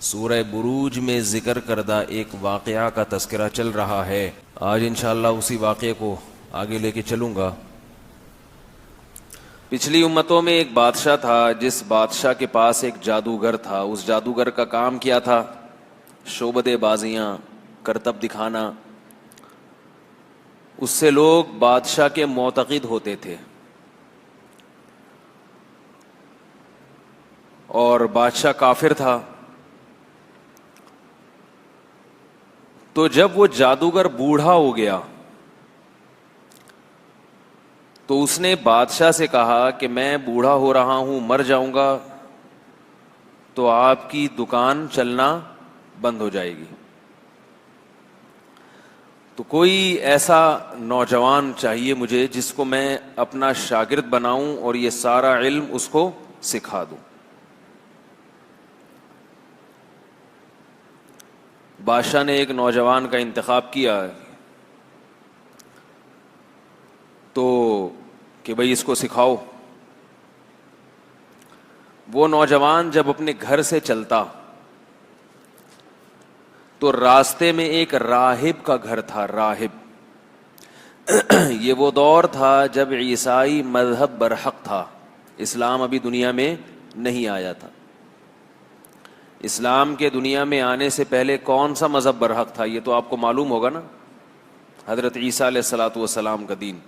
سورہ بروج میں ذکر کردہ ایک واقعہ کا تذکرہ چل رہا ہے. آج انشاءاللہ اسی واقعے کو آگے لے کے چلوں گا. پچھلی امتوں میں ایک بادشاہ تھا جس بادشاہ کے پاس ایک جادوگر تھا. اس جادوگر کا کام کیا تھا؟ شعبدے بازیاں، کرتب دکھانا. اس سے لوگ بادشاہ کے معتقد ہوتے تھے اور بادشاہ کافر تھا. تو جب وہ جادوگر بوڑھا ہو گیا تو اس نے بادشاہ سے کہا کہ میں بوڑھا ہو رہا ہوں، مر جاؤں گا تو آپ کی دکان چلنا بند ہو جائے گی. تو کوئی ایسا نوجوان چاہیے مجھے جس کو میں اپنا شاگرد بناؤں اور یہ سارا علم اس کو سکھا دوں. بادشاہ نے ایک نوجوان کا انتخاب کیا تو کہ بھئی اس کو سکھاؤ. وہ نوجوان جب اپنے گھر سے چلتا تو راستے میں ایک راہب کا گھر تھا. راہب، یہ وہ دور تھا جب عیسائی مذہب برحق تھا. اسلام ابھی دنیا میں نہیں آیا تھا. اسلام کے دنیا میں آنے سے پہلے کون سا مذہب برحق تھا یہ تو آپ کو معلوم ہوگا نا. حضرت عیسیٰ علیہ الصلاۃ والسلام کا دین.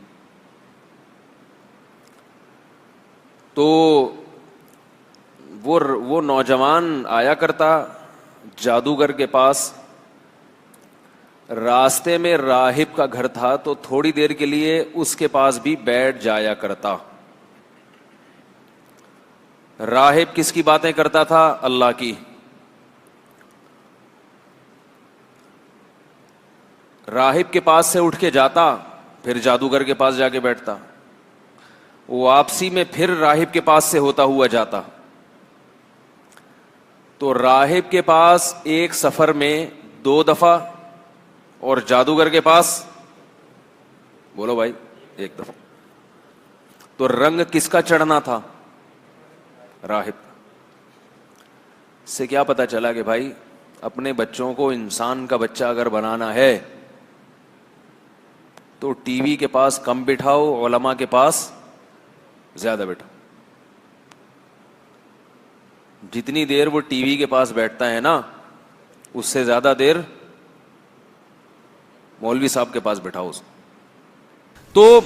تو وہ نوجوان آیا کرتا جادوگر کے پاس. راستے میں راہب کا گھر تھا تو تھوڑی دیر کے لیے اس کے پاس بھی بیٹھ جایا کرتا. راہب کس کی باتیں کرتا تھا؟ اللہ کی. راہب کے پاس سے اٹھ کے جاتا، پھر جادوگر کے پاس جا کے بیٹھتا. واپسی میں پھر راہب کے پاس سے ہوتا ہوا جاتا. تو راہب کے پاس ایک سفر میں 2 دفعہ اور جادوگر کے پاس بولو بھائی 1 دفعہ. تو رنگ کس کا چڑھنا تھا؟ راہب. اس سے کیا پتا چلا کہ بھائی اپنے بچوں کو انسان کا بچہ اگر بنانا ہے تو ٹی وی کے پاس کم بٹھاؤ، علماء کے پاس زیادہ بیٹھاؤ. جتنی دیر وہ ٹی وی کے پاس بیٹھتا ہے نا اس سے زیادہ دیر مولوی صاحب کے پاس بٹھاؤ اس کو. تو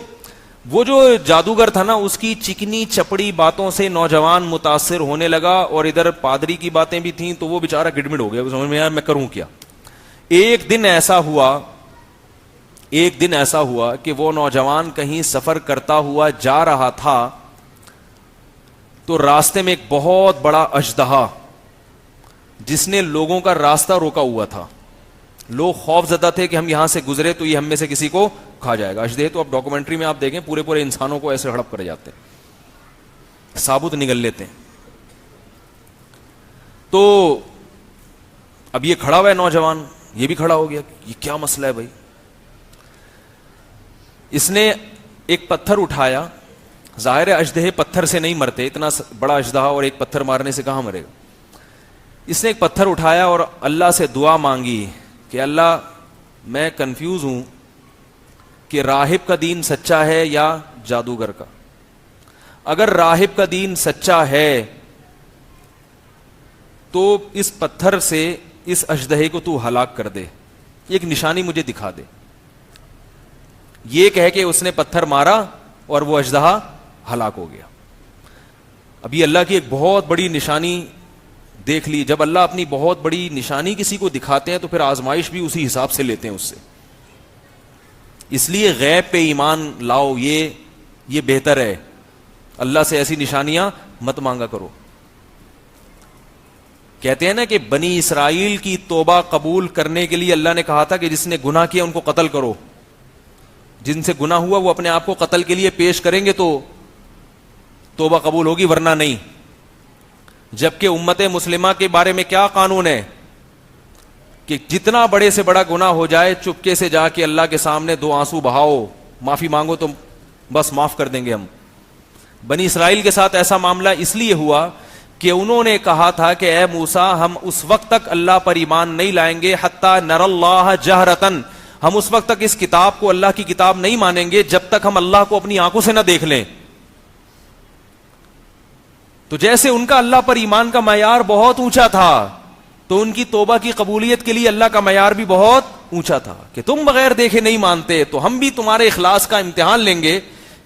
وہ جو جادوگر تھا نا اس کی چکنی چپڑی باتوں سے نوجوان متاثر ہونے لگا اور ادھر پادری کی باتیں بھی تھیں تو وہ بیچارہ گڑمڑ ہو گیا. سمجھ میں یار میں کروں کیا. ایک دن ایسا ہوا کہ وہ نوجوان کہیں سفر کرتا ہوا جا رہا تھا تو راستے میں ایک بہت بڑا اژدہا جس نے لوگوں کا راستہ روکا ہوا تھا. لوگ خوف زدہ تھے کہ ہم یہاں سے گزرے تو یہ ہم میں سے کسی کو کھا جائے گا. اژدہے تو اب ڈاکومنٹری میں آپ دیکھیں پورے انسانوں کو ایسے ہڑپ کر جاتے ہیں، ثابت نگل لیتے ہیں. تو اب یہ کھڑا ہوا ہے نوجوان، یہ بھی کھڑا ہو گیا. یہ کیا مسئلہ ہے بھائی؟ اس نے ایک پتھر اٹھایا. ظاہر ہے اژدہے پتھر سے نہیں مرتے، اتنا بڑا اژدہا اور ایک پتھر مارنے سے کہاں مرے گا. اس نے ایک پتھر اٹھایا اور اللہ سے دعا مانگی کہ اللہ میں کنفیوز ہوں کہ راہب کا دین سچا ہے یا جادوگر کا. اگر راہب کا دین سچا ہے تو اس پتھر سے اس اژدہے کو تو ہلاک کر دے، ایک نشانی مجھے دکھا دے. یہ کہہ کے اس نے پتھر مارا اور وہ اژدہا ہلاک ہو گیا. ابھی اللہ کی ایک بہت بڑی نشانی دیکھ لی. جب اللہ اپنی بہت بڑی نشانی کسی کو دکھاتے ہیں تو پھر آزمائش بھی اسی حساب سے لیتے ہیں اس سے. اس لیے غیب پہ ایمان لاؤ، یہ بہتر ہے. اللہ سے ایسی نشانیاں مت مانگا کرو. کہتے ہیں نا کہ بنی اسرائیل کی توبہ قبول کرنے کے لیے اللہ نے کہا تھا کہ جس نے گناہ کیا ان کو قتل کرو. جن سے گناہ ہوا وہ اپنے آپ کو قتل کے لیے پیش کریں گے تو توبہ قبول ہوگی، ورنہ نہیں. جبکہ امت مسلمہ کے بارے میں کیا قانون ہے کہ جتنا بڑے سے بڑا گناہ ہو جائے چپکے سے جا کے اللہ کے سامنے 2 آنسو بہاؤ، معافی مانگو تو بس معاف کر دیں گے ہم. بنی اسرائیل کے ساتھ ایسا معاملہ اس لیے ہوا کہ انہوں نے کہا تھا کہ اے موسیٰ ہم اس وقت تک اللہ پر ایمان نہیں لائیں گے حتی نر اللہ جہرتن، ہم اس وقت تک اس کتاب کو اللہ کی کتاب نہیں مانیں گے جب تک ہم اللہ کو اپنی آنکھوں سے نہ دیکھ لیں. تو جیسے ان کا اللہ پر ایمان کا معیار بہت اونچا تھا تو ان کی توبہ کی قبولیت کے لیے اللہ کا معیار بھی بہت اونچا تھا کہ تم بغیر دیکھے نہیں مانتے، تو ہم بھی تمہارے اخلاص کا امتحان لیں گے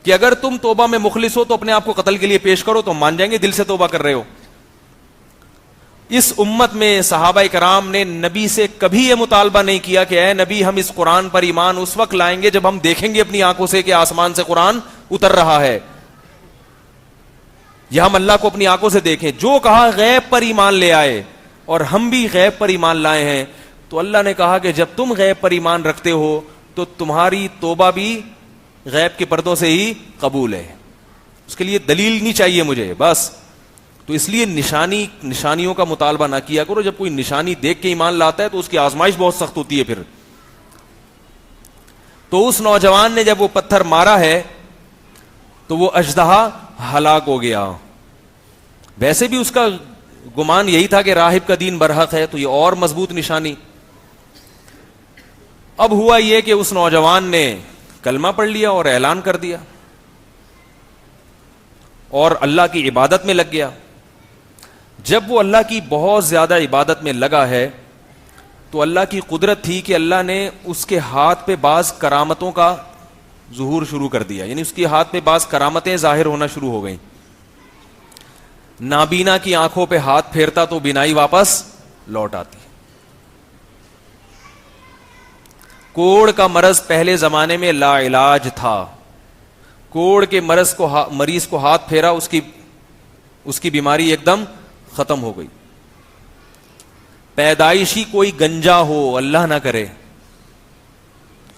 کہ اگر تم توبہ میں مخلص ہو تو اپنے آپ کو قتل کے لیے پیش کرو تو مان جائیں گے دل سے توبہ کر رہے ہو. اس امت میں صحابہ کرام نے نبی سے کبھی یہ مطالبہ نہیں کیا کہ اے نبی ہم اس قرآن پر ایمان اس وقت لائیں گے جب ہم دیکھیں گے اپنی آنکھوں سے کہ آسمان سے قرآن اتر رہا ہے، یا ہم اللہ کو اپنی آنکھوں سے دیکھیں. جو کہا غیب پر ایمان لے آئے، اور ہم بھی غیب پر ایمان لائے ہیں. تو اللہ نے کہا کہ جب تم غیب پر ایمان رکھتے ہو تو تمہاری توبہ بھی غیب کے پردوں سے ہی قبول ہے، اس کے لیے دلیل نہیں چاہیے مجھے بس. تو اس لیے نشانیوں کا مطالبہ نہ کیا کرو. جب کوئی نشانی دیکھ کے ایمان لاتا ہے تو اس کی آزمائش بہت سخت ہوتی ہے پھر. تو اس نوجوان نے جب وہ پتھر مارا ہے تو وہ اژدہا ہلاک ہو گیا. ویسے بھی اس کا گمان یہی تھا کہ راہب کا دین برحق ہے، تو یہ اور مضبوط نشانی. اب ہوا یہ کہ اس نوجوان نے کلمہ پڑھ لیا اور اعلان کر دیا اور اللہ کی عبادت میں لگ گیا. جب وہ اللہ کی بہت زیادہ عبادت میں لگا ہے تو اللہ کی قدرت تھی کہ اللہ نے اس کے ہاتھ پہ بعض کرامتوں کا ظہور شروع کر دیا، یعنی اس کے ہاتھ پہ بعض کرامتیں ظاہر ہونا شروع ہو گئیں. نابینا کی آنکھوں پہ ہاتھ پھیرتا تو بینائی واپس لوٹ آتی. کوڑ کا مرض پہلے زمانے میں لا علاج تھا، کوڑ کے مرض کو مریض کو ہاتھ پھیرا اس کی بیماری ایک دم ختم ہو گئی. پیدائشی کوئی گنجا ہو، اللہ نہ کرے،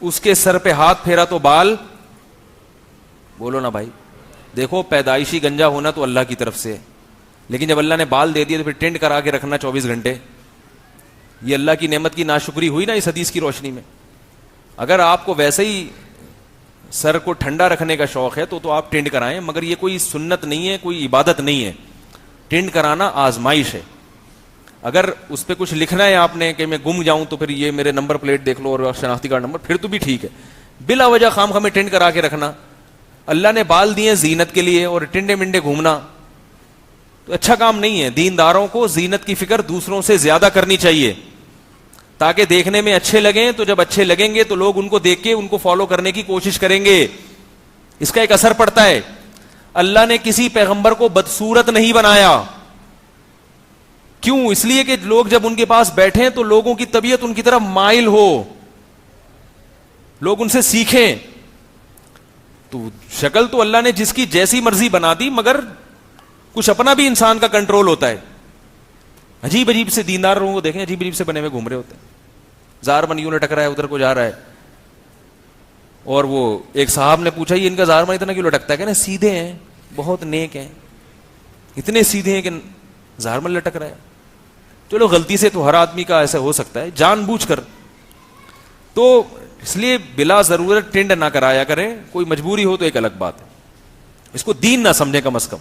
اس کے سر پہ ہاتھ پھیرا تو بال، بولو نا بھائی، دیکھو پیدائشی گنجا ہونا تو اللہ کی طرف سے، لیکن جب اللہ نے بال دے دیے تو پھر ٹینٹ کرا کے رکھنا 24 گھنٹے، یہ اللہ کی نعمت کی ناشکری ہوئی نا اس حدیث کی روشنی میں. اگر آپ کو ویسے ہی سر کو ٹھنڈا رکھنے کا شوق ہے تو آپ ٹینٹ کرائیں، مگر یہ کوئی سنت نہیں ہے، کوئی عبادت نہیں ہے. ٹینٹ کرانا آزمائش ہے. اگر اس پہ کچھ لکھنا ہے آپ نے کہ میں گم جاؤں تو پھر یہ میرے نمبر پلیٹ دیکھ لو اور شناختی کارڈ نمبر، پھر تو بھی ٹھیک ہے. بلا وجہ خام خواہ میں ٹینٹ کرا کے رکھنا، اللہ نے بال دیے زینت کے لیے اور ٹنڈے منڈے گھومنا تو اچھا کام نہیں ہے. دینداروں کو زینت کی فکر دوسروں سے زیادہ کرنی چاہیے تاکہ دیکھنے میں اچھے لگیں. تو جب اچھے لگیں گے تو لوگ ان کو دیکھ کے ان کو فالو کرنے کی کوشش کریں گے، اس کا ایک اثر پڑتا ہے. اللہ نے کسی پیغمبر کو بدصورت نہیں بنایا. کیوں؟ اس لیے کہ لوگ جب ان کے پاس بیٹھیں تو لوگوں کی طبیعت ان کی طرف مائل ہو، لوگ ان سے سیکھیں. تو شکل تو اللہ نے جس کی جیسی مرضی بنا دی، مگر کچھ اپنا بھی انسان کا کنٹرول ہوتا ہے. عجیب عجیب سے دیندار لوگوں کو دیکھیں، عجیب عجیب سے بنے ہوئے گھوم رہے ہوتے ہیں، زار من یوں لٹک رہا ہے، ادھر کو جا رہا ہے. اور وہ ایک صاحب نے پوچھا یہ ان کا زار من اتنا کیوں لٹکتا ہے؟ کہ نا سیدھے ہیں، بہت نیک ہیں، اتنے سیدھے ہیں کہ زار من لٹک رہا ہے. چلو غلطی سے تو ہر آدمی کا ایسا ہو سکتا ہے، جان بوجھ کر. تو اس لیے بلا ضرورت ٹینڈ نہ کرایا کریں. کوئی مجبوری ہو تو ایک الگ بات ہے، اس کو دین نہ سمجھے کم از کم.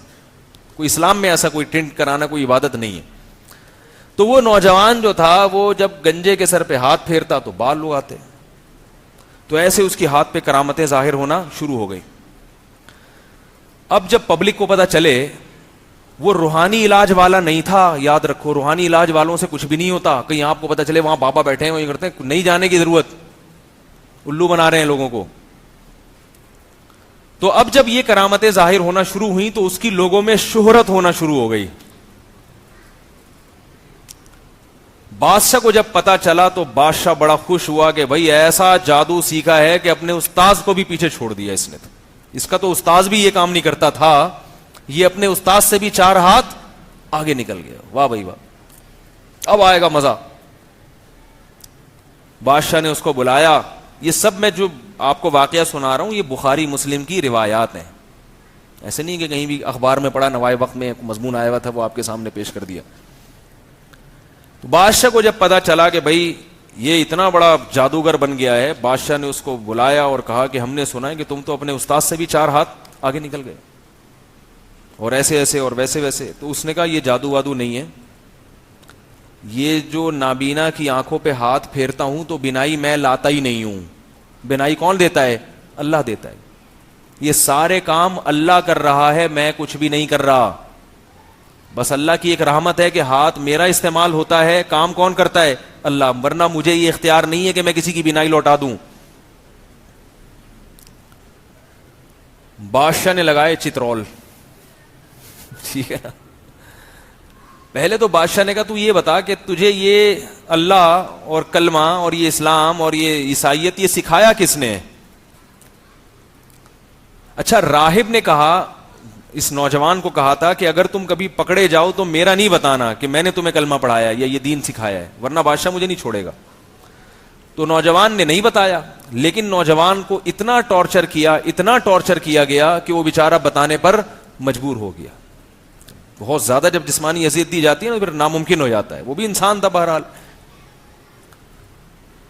کوئی اسلام میں ایسا کوئی ٹینڈ کرانا کوئی عبادت نہیں ہے. تو وہ نوجوان جو تھا وہ جب گنجے کے سر پہ ہاتھ پھیرتا تو بال لوگ آتے، تو ایسے اس کی ہاتھ پہ کرامتیں ظاہر ہونا شروع ہو گئی. اب جب پبلک کو پتا چلے، وہ روحانی علاج والا نہیں تھا. یاد رکھو روحانی علاج والوں سے کچھ بھی نہیں ہوتا. کہیں آپ کو پتا چلے وہاں بابا بیٹھے ہیں وہ یہ کرتے ہیں، نہیں جانے کی ضرورت، الو بنا رہے ہیں لوگوں کو. تو اب جب یہ کرامتیں ظاہر ہونا شروع ہوئی تو اس کی لوگوں میں شہرت ہونا شروع ہو گئی. بادشاہ کو جب پتا چلا تو بادشاہ بڑا خوش ہوا کہ بھائی ایسا جادو سیکھا ہے کہ اپنے استاذ کو بھی پیچھے چھوڑ دیا اس نے. تو اس کا تو استاذ بھی یہ کام نہیں کرتا تھا، یہ اپنے استاذ سے بھی 4 ہاتھ آگے نکل گیا. واہ بھائی واہ، اب آئے گا مزہ. بادشاہ نے اس کو بلایا. یہ سب میں جو آپ کو واقعہ سنا رہا ہوں یہ بخاری مسلم کی روایات ہیں، ایسے نہیں کہ کہیں بھی اخبار میں پڑھا نوائے وقت میں مضمون آیا ہوا تھا وہ آپ کے سامنے پیش کر دیا. تو بادشاہ کو جب پتا چلا کہ بھائی یہ اتنا بڑا جادوگر بن گیا ہے، بادشاہ نے اس کو بلایا اور کہا کہ ہم نے سنا ہے کہ تم تو اپنے استاد سے بھی 4 ہاتھ آگے نکل گئے. اور ایسے ایسے اور ویسے ویسے. تو اس نے کہا یہ جادو وادو نہیں ہے, یہ جو نابینا کی آنکھوں پہ ہاتھ پھیرتا ہوں تو بینائی میں لاتا ہی نہیں ہوں. بینائی کون دیتا ہے؟ اللہ دیتا ہے. یہ سارے کام اللہ کر رہا ہے, میں کچھ بھی نہیں کر رہا. بس اللہ کی ایک رحمت ہے کہ ہاتھ میرا استعمال ہوتا ہے, کام کون کرتا ہے؟ اللہ. ورنہ مجھے یہ اختیار نہیں ہے کہ میں کسی کی بینائی لوٹا دوں. بادشاہ نے لگائے چترول, ٹھیک ہے نا. پہلے تو بادشاہ نے کہا تو یہ بتا کہ تجھے یہ اللہ اور کلمہ اور یہ اسلام اور یہ عیسائیت یہ سکھایا کس نے؟ اچھا, راہب نے کہا, اس نوجوان کو کہا تھا کہ اگر تم کبھی پکڑے جاؤ تو میرا نہیں بتانا کہ میں نے تمہیں کلمہ پڑھایا یا یہ دین سکھایا ہے, ورنہ بادشاہ مجھے نہیں چھوڑے گا. تو نوجوان نے نہیں بتایا, لیکن نوجوان کو اتنا ٹارچر کیا گیا کہ وہ بیچارہ بتانے پر مجبور ہو گیا. بہت زیادہ جب جسمانی اذیت دی جاتی ہے نا پھر ناممکن ہو جاتا ہے. وہ بھی انسان تھا بہرحال.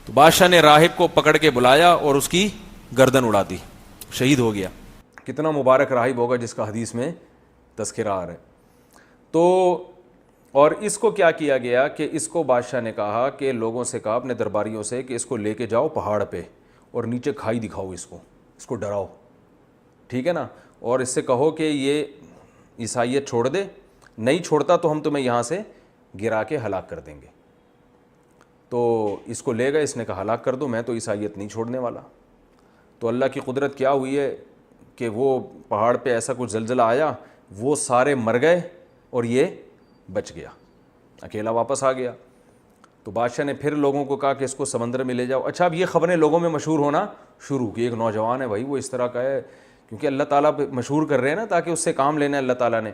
تو بادشاہ نے راہب کو پکڑ کے بلایا اور اس کی گردن اڑا دی, شہید ہو گیا. کتنا مبارک راہب ہوگا جس کا حدیث میں تذکرہ آ رہا ہے. تو اور اس کو کیا کیا گیا کہ اس کو بادشاہ نے کہا کہ لوگوں سے کہا, اپنے درباریوں سے, کہ اس کو لے کے جاؤ پہاڑ پہ اور نیچے کھائی دکھاؤ, اس کو ڈراؤ, ٹھیک ہے نا, اور اس سے کہو کہ یہ عیسائیت چھوڑ دے, نہیں چھوڑتا تو ہم تمہیں یہاں سے گرا کے ہلاک کر دیں گے. تو اس کو لے گئے, اس نے کہا ہلاک کر دو, میں تو عیسائیت نہیں چھوڑنے والا. تو اللہ کی قدرت کیا ہوئی ہے کہ وہ پہاڑ پہ ایسا کچھ زلزلہ آیا, وہ سارے مر گئے اور یہ بچ گیا, اکیلا واپس آ گیا. تو بادشاہ نے پھر لوگوں کو کہا کہ اس کو سمندر میں لے جاؤ. اچھا, اب یہ خبریں لوگوں میں مشہور ہونا شروع کی, ایک نوجوان ہے بھائی وہ اس طرح کا ہے, کیونکہ اللہ تعالیٰ مشہور کر رہے ہیں نا تاکہ اس سے کام لینا ہے اللہ تعالیٰ نے.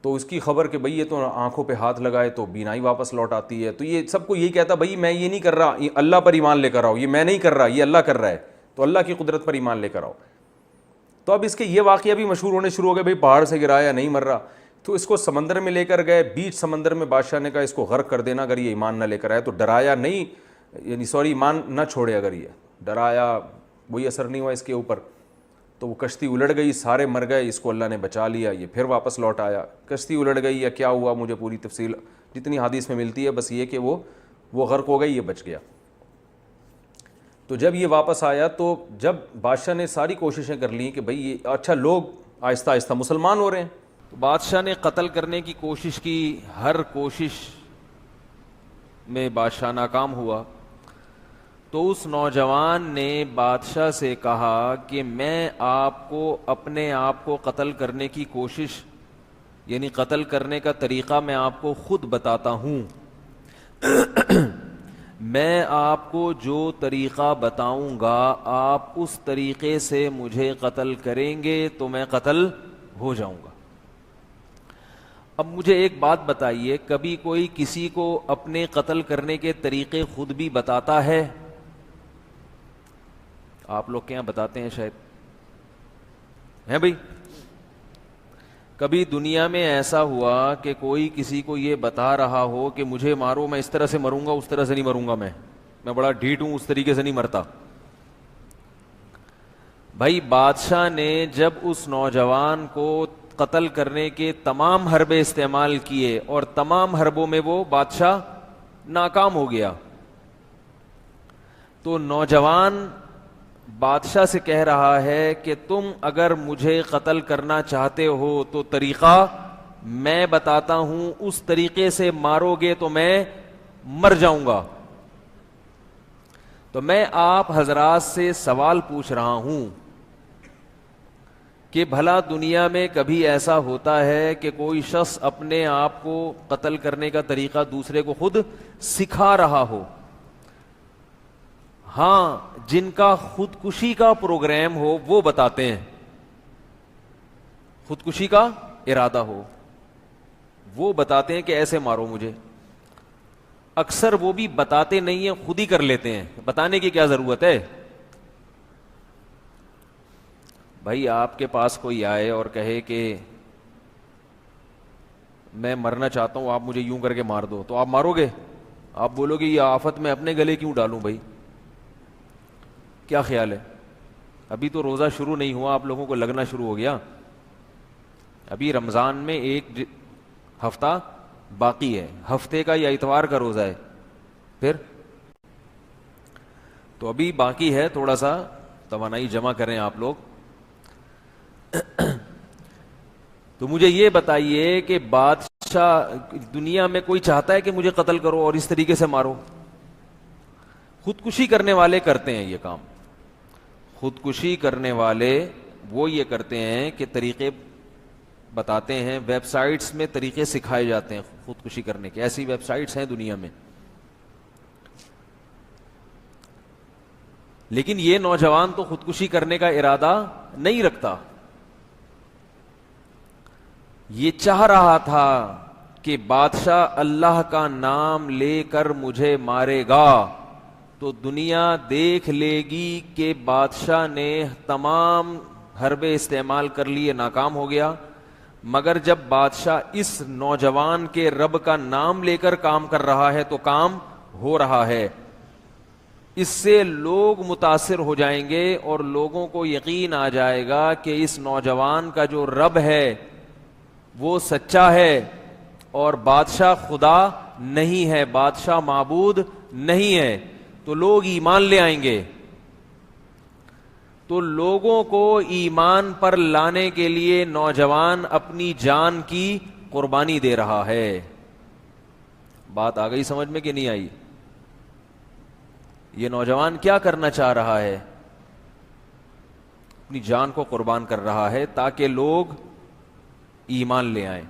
تو اس کی خبر کہ بھئی یہ تو آنکھوں پہ ہاتھ لگائے تو بینائی واپس لوٹ آتی ہے. تو یہ سب کو یہی کہتا بھئی میں یہ نہیں کر رہا, اللہ پر ایمان لے کر آؤ, یہ میں نہیں کر رہا, یہ اللہ کر رہا ہے, تو اللہ کی قدرت پر ایمان لے کر آؤ. تو اب اس کے یہ واقعہ بھی مشہور ہونے شروع ہو گئے, بھئی پہاڑ سے گرایا نہیں مر رہا. تو اس کو سمندر میں لے کر گئے, بیچ سمندر میں بادشاہ نے کہا اس کو غرق کر دینا اگر یہ ایمان نہ لے کر آئے. تو ڈرایا نہیں, یعنی ایمان نہ چھوڑے, اگر یہ ڈرایا وہی اثر نہیں ہوا اس کے اوپر. تو وہ کشتی الٹ گئی, سارے مر گئے, اس کو اللہ نے بچا لیا, یہ پھر واپس لوٹ آیا. کشتی الٹ گئی یا کیا ہوا مجھے پوری تفصیل جتنی حدیث میں ملتی ہے, بس یہ کہ وہ غرق ہو گئی, یہ بچ گیا. تو جب یہ واپس آیا تو جب بادشاہ نے ساری کوششیں کر لیں کہ بھئی یہ اچھا لوگ آہستہ آہستہ مسلمان ہو رہے ہیں, تو بادشاہ نے قتل کرنے کی کوشش کی, ہر کوشش میں بادشاہ ناکام ہوا. تو اس نوجوان نے بادشاہ سے کہا کہ میں آپ کو اپنے آپ کو قتل کرنے کی کوشش, یعنی قتل کرنے کا طریقہ میں آپ کو خود بتاتا ہوں. میں آپ کو جو طریقہ بتاؤں گا آپ اس طریقے سے مجھے قتل کریں گے تو میں قتل ہو جاؤں گا. اب مجھے ایک بات بتائیے, کبھی کوئی کسی کو اپنے قتل کرنے کے طریقے خود بھی بتاتا ہے؟ آپ لوگ کیا بتاتے ہیں شاید ہیں بھائی؟ کبھی دنیا میں ایسا ہوا کہ کوئی کسی کو یہ بتا رہا ہو کہ مجھے مارو, میں اس طرح سے مروں گا, اس طرح سے نہیں مروں گا, میں بڑا ڈھیٹ ہوں, اس طریقے سے نہیں مرتا. بھائی بادشاہ نے جب اس نوجوان کو قتل کرنے کے تمام حربے استعمال کیے اور تمام حربوں میں وہ بادشاہ ناکام ہو گیا, تو نوجوان بادشاہ سے کہہ رہا ہے کہ تم اگر مجھے قتل کرنا چاہتے ہو تو طریقہ میں بتاتا ہوں, اس طریقے سے مارو گے تو میں مر جاؤں گا. تو میں آپ حضرات سے سوال پوچھ رہا ہوں کہ بھلا دنیا میں کبھی ایسا ہوتا ہے کہ کوئی شخص اپنے آپ کو قتل کرنے کا طریقہ دوسرے کو خود سکھا رہا ہو؟ ہاں, جن کا خودکشی کا پروگرام ہو وہ بتاتے ہیں, خودکشی کا ارادہ ہو وہ بتاتے ہیں کہ ایسے مارو مجھے. اکثر وہ بھی بتاتے نہیں ہیں, خود ہی کر لیتے ہیں. بتانے کی کیا ضرورت ہے؟ بھائی آپ کے پاس کوئی آئے اور کہے کہ میں مرنا چاہتا ہوں, آپ مجھے یوں کر کے مار دو, تو آپ مارو گے؟ آپ بولو گے یہ آفت میں اپنے گلے کیوں ڈالوں بھائی؟ کیا خیال ہے؟ ابھی تو روزہ شروع نہیں ہوا, آپ لوگوں کو لگنا شروع ہو گیا. ابھی رمضان میں ایک ہفتہ باقی ہے, ہفتے کا یا اتوار کا روزہ ہے, پھر تو ابھی باقی ہے, تھوڑا سا توانائی جمع کریں آپ لوگ. تو مجھے یہ بتائیے کہ بادشاہ دنیا میں کوئی چاہتا ہے کہ مجھے قتل کرو اور اس طریقے سے مارو؟ خودکشی کرنے والے کرتے ہیں یہ کام. خودکشی کرنے والے وہ یہ کرتے ہیں کہ طریقے بتاتے ہیں, ویب سائٹس میں طریقے سکھائے جاتے ہیں خودکشی کرنے کے. ایسی ویب سائٹس ہیں دنیا میں. لیکن یہ نوجوان تو خودکشی کرنے کا ارادہ نہیں رکھتا. یہ چاہ رہا تھا کہ بادشاہ اللہ کا نام لے کر مجھے مارے گا تو دنیا دیکھ لے گی کہ بادشاہ نے تمام حربے استعمال کر لیے, ناکام ہو گیا. مگر جب بادشاہ اس نوجوان کے رب کا نام لے کر کام کر رہا ہے تو کام ہو رہا ہے. اس سے لوگ متاثر ہو جائیں گے اور لوگوں کو یقین آ جائے گا کہ اس نوجوان کا جو رب ہے وہ سچا ہے اور بادشاہ خدا نہیں ہے, بادشاہ معبود نہیں ہے. تو لوگ ایمان لے آئیں گے. تو لوگوں کو ایمان پر لانے کے لیے نوجوان اپنی جان کی قربانی دے رہا ہے. بات آ گئی سمجھ میں کہ نہیں آئی؟ یہ نوجوان کیا کرنا چاہ رہا ہے؟ اپنی جان کو قربان کر رہا ہے تاکہ لوگ ایمان لے آئیں.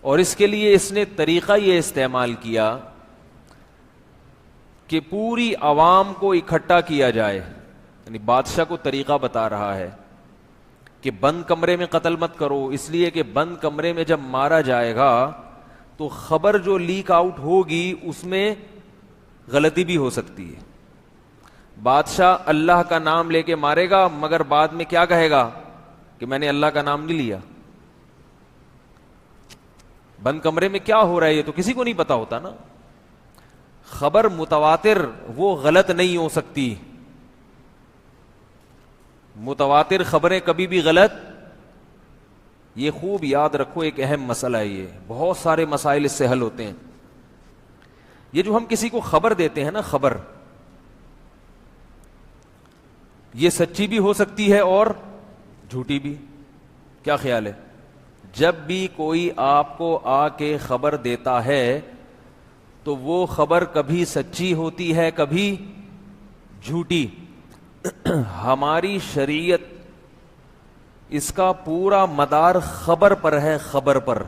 اور اس کے لیے اس نے طریقہ یہ استعمال کیا کہ پوری عوام کو اکٹھا کیا جائے. یعنی بادشاہ کو طریقہ بتا رہا ہے کہ بند کمرے میں قتل مت کرو, اس لیے کہ بند کمرے میں جب مارا جائے گا تو خبر جو لیک آؤٹ ہوگی اس میں غلطی بھی ہو سکتی ہے. بادشاہ اللہ کا نام لے کے مارے گا مگر بعد میں کیا کہے گا کہ میں نے اللہ کا نام نہیں لیا. بند کمرے میں کیا ہو رہا ہے یہ تو کسی کو نہیں پتا ہوتا نا. خبر متواتر وہ غلط نہیں ہو سکتی. متواتر خبریں کبھی بھی غلط, یہ خوب یاد رکھو, ایک اہم مسئلہ ہے یہ. بہت سارے مسائل اس سے حل ہوتے ہیں. یہ جو ہم کسی کو خبر دیتے ہیں نا, خبر یہ سچی بھی ہو سکتی ہے اور جھوٹی بھی. کیا خیال ہے؟ جب بھی کوئی آپ کو آ کے خبر دیتا ہے تو وہ خبر کبھی سچی ہوتی ہے کبھی جھوٹی. ہماری شریعت اس کا پورا مدار خبر پر ہے, خبر پر.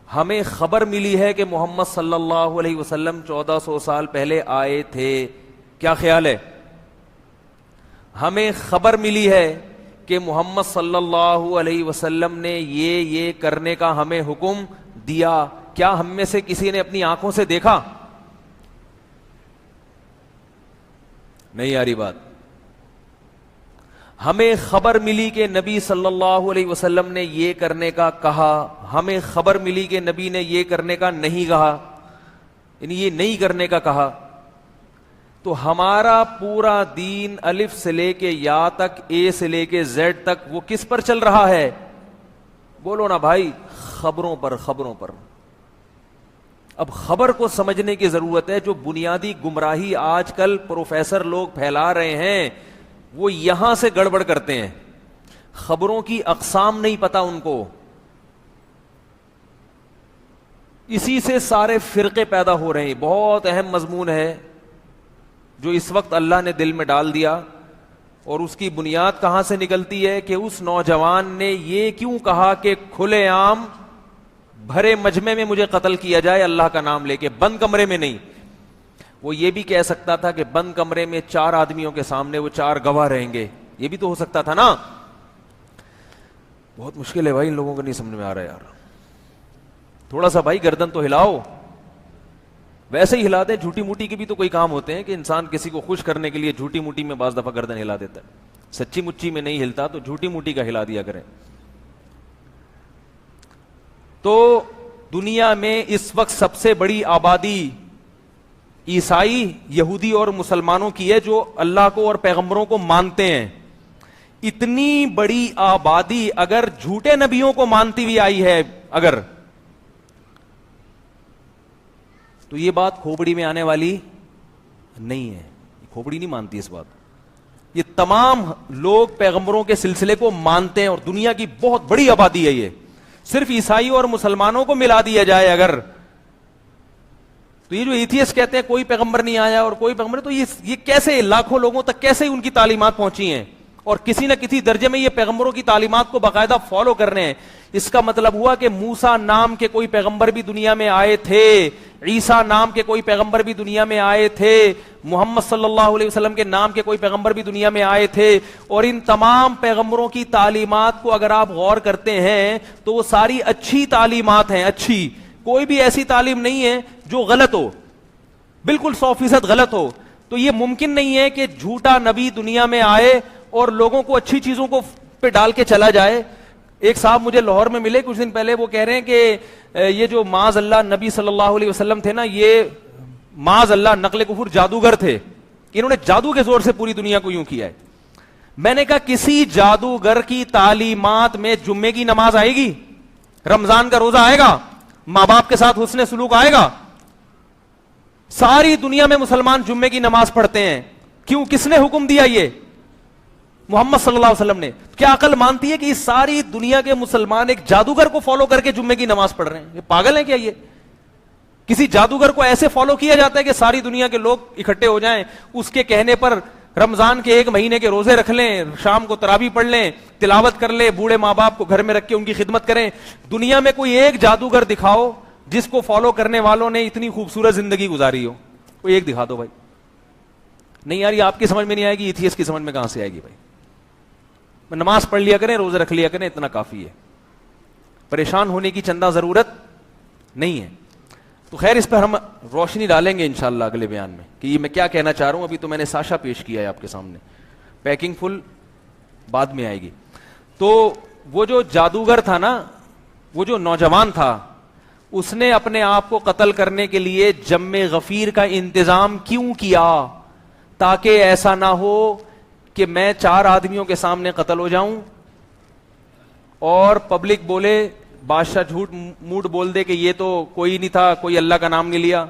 ہمیں خبر ملی ہے کہ محمد صلی اللہ علیہ وسلم 1400 سال پہلے آئے تھے. کیا خیال ہے؟ ہمیں خبر ملی ہے کہ محمد صلی اللہ علیہ وسلم نے یہ کرنے کا ہمیں حکم دیا. کیا ہم میں سے کسی نے اپنی آنکھوں سے دیکھا؟ نہیں آ رہی بات. ہمیں خبر ملی کہ نبی صلی اللہ علیہ وسلم نے یہ کرنے کا کہا, ہمیں خبر ملی کہ نبی نے یہ کرنے کا نہیں کہا, یعنی یہ نہیں کرنے کا کہا. تو ہمارا پورا دین الف سے لے کے یا تک, اے سے لے کے زیڈ تک وہ کس پر چل رہا ہے؟ بولو نا بھائی, خبروں پر, خبروں پر. اب خبر کو سمجھنے کی ضرورت ہے. جو بنیادی گمراہی آج کل پروفیسر لوگ پھیلا رہے ہیں وہ یہاں سے گڑبڑ کرتے ہیں. خبروں کی اقسام نہیں پتا ان کو, اسی سے سارے فرقے پیدا ہو رہے ہیں. بہت اہم مضمون ہے جو اس وقت اللہ نے دل میں ڈال دیا, اور اس کی بنیاد کہاں سے نکلتی ہے کہ اس نوجوان نے یہ کیوں کہا کہ کھلے عام بھرے مجمع میں مجھے قتل کیا جائے اللہ کا نام لے کے, بند کمرے میں نہیں. وہ یہ بھی کہہ سکتا تھا کہ بند کمرے میں 4 آدمیوں کے سامنے وہ 4 گواہ رہیں گے, یہ بھی تو ہو سکتا تھا نا. بہت مشکل ہے بھائی, ان لوگوں کو نہیں سمجھ میں آ رہا یار. تھوڑا سا بھائی گردن تو ہلاؤ. ویسے ہی ہلا دیں, جھوٹی موٹی کے بھی تو کوئی کام ہوتے ہیں کہ انسان کسی کو خوش کرنے کے لیے جھوٹی موٹی میں بعض دفعہ گردن ہلا دیتا ہے. سچی مچی میں نہیں ہلتا تو جھوٹی موٹی کا ہلا دیا کریں. تو دنیا میں اس وقت سب سے بڑی آبادی عیسائی, یہودی اور مسلمانوں کی ہے جو اللہ کو اور پیغمبروں کو مانتے ہیں. اتنی بڑی آبادی اگر جھوٹے نبیوں کو مانتی ہوئی آئی ہے اگر، تو یہ بات کھوپڑی میں آنے والی نہیں ہے. کھوپڑی نہیں مانتی اس بات. یہ تمام لوگ پیغمبروں کے سلسلے کو مانتے ہیں اور دنیا کی بہت بڑی آبادی ہے. یہ صرف عیسائی اور مسلمانوں کو ملا دیا جائے اگر، تو یہ جو ایتھیسٹ کہتے ہیں کوئی پیغمبر نہیں آیا اور کوئی پیغمبر، تو یہ کیسے لاکھوں لوگوں تک کیسے ان کی تعلیمات پہنچی ہیں اور کسی نہ کسی درجے میں یہ پیغمبروں کی تعلیمات کو باقاعدہ فالو کر رہے ہیں. اس کا مطلب ہوا کہ موسیٰ نام کے کوئی پیغمبر بھی دنیا میں آئے تھے، عیسیٰ نام کے کوئی پیغمبر بھی دنیا میں آئے تھے، محمد صلی اللہ علیہ وسلم کے نام کے کوئی پیغمبر بھی دنیا میں آئے تھے. اور ان تمام پیغمبروں کی تعلیمات کو اگر آپ غور کرتے ہیں تو وہ ساری اچھی تعلیمات ہیں. اچھی، کوئی بھی ایسی تعلیم نہیں ہے جو غلط ہو، بالکل 100% غلط ہو. تو یہ ممکن نہیں ہے کہ جھوٹا نبی دنیا میں آئے اور لوگوں کو اچھی چیزوں کو پہ ڈال کے چلا جائے. ایک صاحب مجھے لاہور میں ملے کچھ دن پہلے، وہ کہہ رہے ہیں کہ یہ جو معاذ اللہ نبی صلی اللہ علیہ وسلم تھے نا، یہ معاذ اللہ نقل کفر جادوگر تھے، انہوں نے جادو کے زور سے پوری دنیا کو یوں کیا ہے. میں نے کہا کسی جادوگر کی تعلیمات میں جمعے کی نماز آئے گی، رمضان کا روزہ آئے گا، ماں باپ کے ساتھ حسن سلوک آئے گا؟ ساری دنیا میں مسلمان جمعے کی نماز پڑھتے ہیں. کیوں؟ کس نے حکم دیا؟ یہ محمد صلی اللہ علیہ وسلم نے. کیا عقل مانتی ہے کہ اس ساری دنیا کے مسلمان ایک جادوگر کو فالو کر کے جمعے کی نماز پڑھ رہے ہیں؟ یہ پاگل ہیں کیا؟ یہ کسی جادوگر کو ایسے فالو کیا جاتا ہے کہ ساری دنیا کے لوگ اکٹھے ہو جائیں، اس کے کہنے پر رمضان کے 1 مہینے کے روزے رکھ لیں، شام کو تراویح پڑھ لیں، تلاوت کر لیں، بوڑھے ماں باپ کو گھر میں رکھ کے ان کی خدمت کریں. دنیا میں کوئی ایک جادوگر دکھاؤ جس کو فالو کرنے والوں نے اتنی خوبصورت زندگی گزاری ہو، کوئی ایک دکھا دو بھائی. نہیں یار، یہ آپ کی سمجھ میں نہیں آئے گی، ایتھیسٹ کی سمجھ میں کہاں سے آئے گی بھائی. نماز پڑھ لیا کریں، روزے رکھ لیا کریں، اتنا کافی ہے. پریشان ہونے کی چندہ ضرورت نہیں ہے. تو خیر، اس پر ہم روشنی ڈالیں گے انشاءاللہ اگلے بیان میں کہ یہ میں کیا کہنا چاہ رہا ہوں. ابھی تو میں نے ساشا پیش کیا ہے آپ کے سامنے، پیکنگ فل بعد میں آئے گی. تو وہ جو جادوگر تھا نا، وہ جو نوجوان تھا، اس نے اپنے آپ کو قتل کرنے کے لیے جم غفیر کا انتظام کیوں کیا؟ تاکہ ایسا نہ ہو کہ میں 4 آدمیوں کے سامنے قتل ہو جاؤں اور پبلک بولے، بادشاہ جھوٹ موٹ بول دے کہ یہ تو کوئی نہیں تھا، کوئی اللہ کا نام نہیں لیا.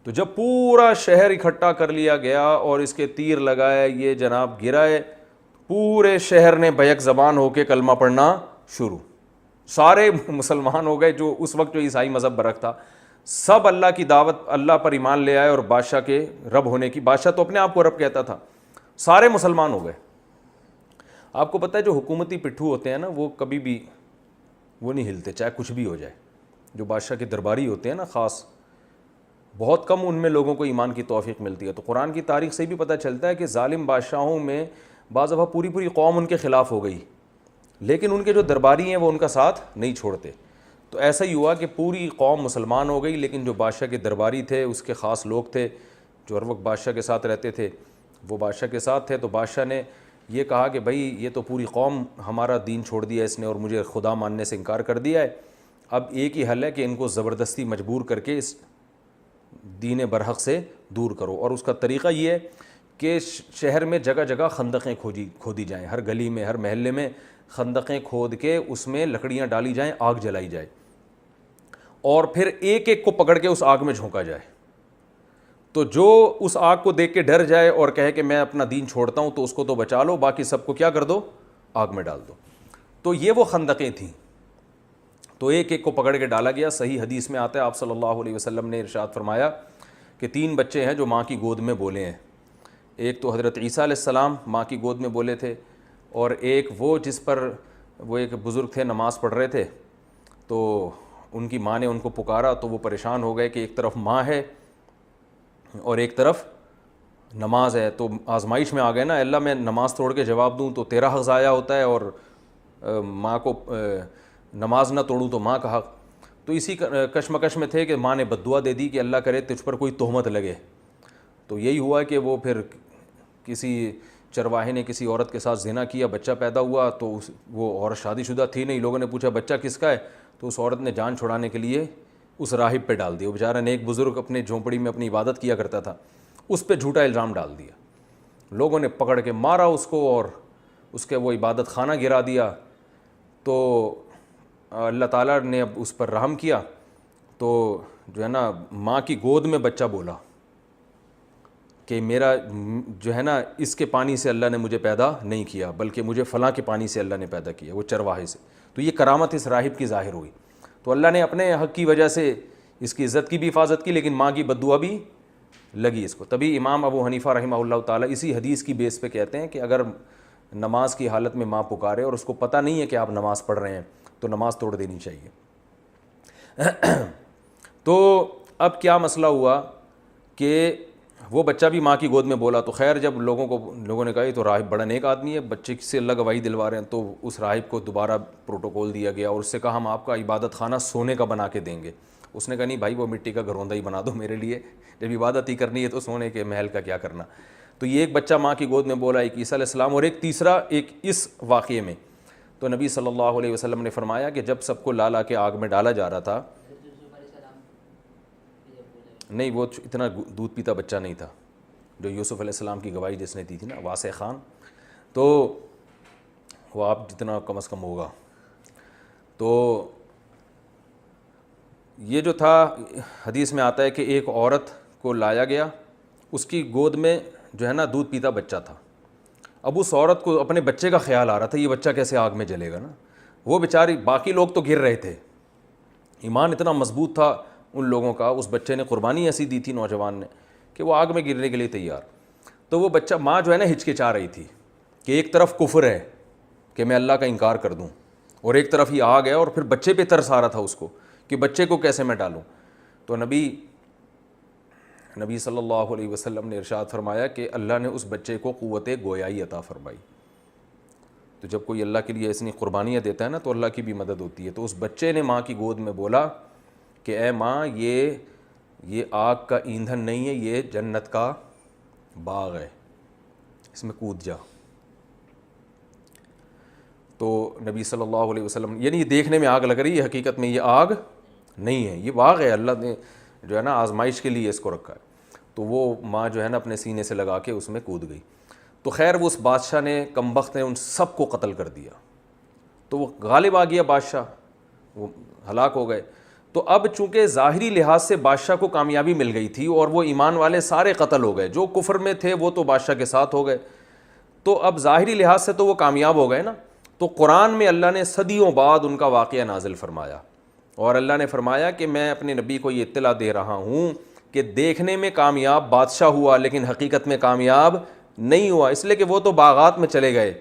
تو جب پورا شہر اکٹھا کر لیا گیا اور اس کے تیر لگائے، یہ جناب گرائے، پورے شہر نے بیک زبان ہو کے کلمہ پڑھنا شروع. سارے مسلمان ہو گئے، جو اس وقت جو عیسائی مذہب برک تھا، سب اللہ کی دعوت، اللہ پر ایمان لے آئے اور بادشاہ کے رب ہونے کی، بادشاہ تو اپنے آپ کو رب کہتا تھا، سارے مسلمان ہو گئے. آپ کو پتہ ہے جو حکومتی پٹھو ہوتے ہیں نا، وہ کبھی بھی وہ نہیں ہلتے چاہے کچھ بھی ہو جائے. جو بادشاہ کے درباری ہوتے ہیں نا، خاص بہت کم ان میں لوگوں کو ایمان کی توفیق ملتی ہے. تو قرآن کی تاریخ سے بھی پتہ چلتا ہے کہ ظالم بادشاہوں میں بعض دفعہ پوری قوم ان کے خلاف ہو گئی، لیکن ان کے جو درباری ہیں وہ ان کا ساتھ نہیں چھوڑتے. تو ایسا ہی ہوا کہ پوری قوم مسلمان ہو گئی، لیکن جو بادشاہ کے درباری تھے، اس کے خاص لوگ تھے جو ہر وقت بادشاہ کے ساتھ رہتے تھے، وہ بادشاہ کے ساتھ تھے. تو بادشاہ نے یہ کہا کہ بھائی یہ تو پوری قوم ہمارا دین چھوڑ دیا اس نے اور مجھے خدا ماننے سے انکار کر دیا ہے. اب ایک ہی حل ہے کہ ان کو زبردستی مجبور کر کے اس دین برحق سے دور کرو. اور اس کا طریقہ یہ ہے کہ شہر میں جگہ جگہ خندقیں کھودی جائیں، ہر گلی میں، ہر محلے میں خندقیں کھود کے اس میں لکڑیاں ڈالی جائیں، آگ جلائی جائے اور پھر ایک ایک کو پکڑ کے اس آگ میں جھونکا جائے. تو جو اس آگ کو دیکھ کے ڈر جائے اور کہے کہ میں اپنا دین چھوڑتا ہوں تو اس کو تو بچا لو، باقی سب کو کیا کر دو؟ آگ میں ڈال دو. تو یہ وہ خندقیں تھیں. تو ایک ایک کو پکڑ کے ڈالا گیا. صحیح حدیث میں آتا ہے، آپ صلی اللہ علیہ وسلم نے ارشاد فرمایا کہ 3 بچے ہیں جو ماں کی گود میں بولے ہیں. ایک تو حضرت عیسیٰ علیہ السلام ماں کی گود میں بولے تھے، اور ایک وہ جس پر وہ ایک بزرگ تھے نماز پڑھ رہے تھے، تو ان کی ماں نے ان کو پکارا تو وہ پریشان ہو گئے کہ ایک طرف ماں ہے اور ایک طرف نماز ہے. تو آزمائش میں آ گئے نا، اللہ میں نماز توڑ کے جواب دوں تو تیرا حق ضائع ہوتا ہے، اور ماں کو نماز نہ توڑوں تو ماں کا حق. تو اسی کشمکش میں تھے کہ ماں نے بد دعا دے دی کہ اللہ کرے تجھ پر کوئی تہمت لگے. تو یہی ہوا کہ وہ پھر کسی چرواہے نے کسی عورت کے ساتھ زنا کیا، بچہ پیدا ہوا. تو وہ عورت شادی شدہ تھی نہیں. لوگوں نے پوچھا بچہ کس کا ہے؟ تو اس عورت نے جان چھڑانے کے لیے اس راہب پہ ڈال دیا. وہ بیچارہ نیک بزرگ اپنے جھونپڑی میں اپنی عبادت کیا کرتا تھا، اس پہ جھوٹا الزام ڈال دیا. لوگوں نے پکڑ کے مارا اس کو اور اس کے وہ عبادت خانہ گرا دیا، تو اللہ تعالیٰ نے اب اس پر رحم کیا، تو جو ہے نا ماں کی گود میں بچہ بولا کہ میرا جو ہے نا اس کے پانی سے اللہ نے مجھے پیدا نہیں کیا بلکہ مجھے فلاں کے پانی سے اللہ نے پیدا کیا، وہ چرواہے سے۔ تو یہ کرامت اس راہب کی ظاہر ہوئی، تو اللہ نے اپنے حق کی وجہ سے اس کی عزت کی بھی حفاظت کی، لیکن ماں کی بد دعا بھی لگی اس کو۔ تبھی امام ابو حنیفہ رحمہ اللہ تعالیٰ اسی حدیث کی بیس پہ کہتے ہیں کہ اگر نماز کی حالت میں ماں پکارے اور اس کو پتہ نہیں ہے کہ آپ نماز پڑھ رہے ہیں تو نماز توڑ دینی چاہیے۔ تو اب کیا مسئلہ ہوا کہ وہ بچہ بھی ماں کی گود میں بولا، تو خیر جب لوگوں نے کہا یہ تو راہب بڑا نیک آدمی ہے، بچے سے اللہ گواہی دلوا رہے ہیں، تو اس راہب کو دوبارہ پروٹوکول دیا گیا اور اس سے کہا ہم آپ کا عبادت خانہ سونے کا بنا کے دیں گے۔ اس نے کہا نہیں بھائی وہ مٹی کا گھروندا ہی بنا دو میرے لیے، جب عبادت ہی کرنی ہے تو سونے کے محل کا کیا کرنا۔ تو یہ ایک بچہ ماں کی گود میں بولا، ایک عیسیٰ علیہ السلام، اور ایک تیسرا ایک اس واقعے میں تو نبی صلی اللہ علیہ وسلم نے فرمایا کہ جب سب کو لا لا کے آگ میں ڈالا جا رہا تھا، نہیں وہ اتنا دودھ پیتا بچہ نہیں تھا جو یوسف علیہ السلام کی گواہی جس نے دی تھی نا، واسع خان، تو وہ آپ جتنا کم از کم ہوگا۔ تو یہ جو تھا حدیث میں آتا ہے کہ ایک عورت کو لایا گیا، اس کی گود میں جو ہے نا دودھ پیتا بچہ تھا۔ اب اس عورت کو اپنے بچے کا خیال آ رہا تھا یہ بچہ کیسے آگ میں جلے گا نا، وہ بیچاری، باقی لوگ تو گر رہے تھے، ایمان اتنا مضبوط تھا ان لوگوں کا، اس بچے نے قربانی ایسی دی تھی نوجوان نے کہ وہ آگ میں گرنے کے لیے تیار۔ تو وہ بچہ، ماں جو ہے نا ہچکچا رہی تھی کہ ایک طرف کفر ہے کہ میں اللہ کا انکار کر دوں، اور ایک طرف ہی آگ ہے، اور پھر بچے پہ ترس آ رہا تھا اس کو کہ بچے کو کیسے میں ڈالوں۔ تو نبی صلی اللہ علیہ وسلم نے ارشاد فرمایا کہ اللہ نے اس بچے کو قوت گویائی عطا فرمائی۔ تو جب کوئی اللہ کے لیے اتنی قربانیاں دیتا ہے نا تو اللہ کی بھی مدد ہوتی ہے۔ تو اس بچے نے ماں کی گود میں بولا کہ اے ماں، یہ آگ کا ایندھن نہیں ہے، یہ جنت کا باغ ہے، اس میں کود جا۔ تو نبی صلی اللہ علیہ وسلم، یعنی یہ دیکھنے میں آگ لگ رہی ہے، حقیقت میں یہ آگ نہیں ہے، یہ باغ ہے، اللہ نے جو ہے نا آزمائش کے لیے اس کو رکھا ہے۔ تو وہ ماں جو ہے نا اپنے سینے سے لگا کے اس میں کود گئی۔ تو خیر وہ اس بادشاہ نے، کم بخت نے، ان سب کو قتل کر دیا۔ تو وہ غالب آ گیا بادشاہ، وہ ہلاک ہو گئے۔ تو اب چونکہ ظاہری لحاظ سے بادشاہ کو کامیابی مل گئی تھی اور وہ ایمان والے سارے قتل ہو گئے، جو کفر میں تھے وہ تو بادشاہ کے ساتھ ہو گئے، تو اب ظاہری لحاظ سے تو وہ کامیاب ہو گئے نا۔ تو قرآن میں اللہ نے صدیوں بعد ان کا واقعہ نازل فرمایا، اور اللہ نے فرمایا کہ میں اپنے نبی کو یہ اطلاع دے رہا ہوں کہ دیکھنے میں کامیاب بادشاہ ہوا لیکن حقیقت میں کامیاب نہیں ہوا، اس لیے کہ وہ تو باغات میں چلے گئے،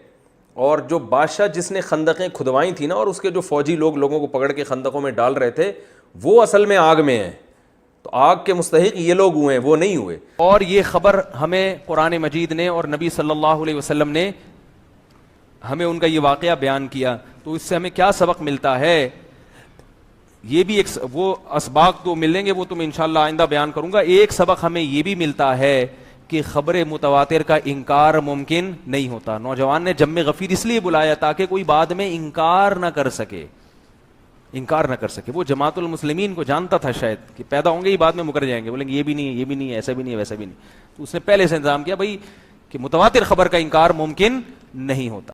اور جو بادشاہ جس نے خندقیں کھدوائی تھی نا، اور اس کے جو فوجی لوگوں کو پکڑ کے خندقوں میں ڈال رہے تھے، وہ اصل میں آگ میں ہیں۔ تو آگ کے مستحق یہ لوگ ہوئے ہیں، وہ نہیں ہوئے۔ اور یہ خبر ہمیں قرآن مجید نے اور نبی صلی اللہ علیہ وسلم نے ہمیں ان کا یہ واقعہ بیان کیا، تو اس سے ہمیں کیا سبق ملتا ہے؟ یہ بھی ایک، وہ اسباق تو ملیں گے، وہ تو میں انشاءاللہ آئندہ بیان کروں گا۔ ایک سبق ہمیں یہ بھی ملتا ہے کہ خبر متواتر کا انکار ممکن نہیں ہوتا۔ نوجوان نے جم غفیر اس لیے بلایا تاکہ کوئی بعد میں انکار نہ کر سکے، وہ جماعت المسلمین کو جانتا تھا شاید کہ پیدا ہوں گے ہی بعد میں مکر جائیں گے، بولیں گے یہ بھی نہیں ہے، یہ بھی نہیں ہے، ایسا بھی نہیں ہے، ویسا بھی نہیں، تو اس نے پہلے سے انتظام کیا بھائی کہ متواتر خبر کا انکار ممکن نہیں ہوتا۔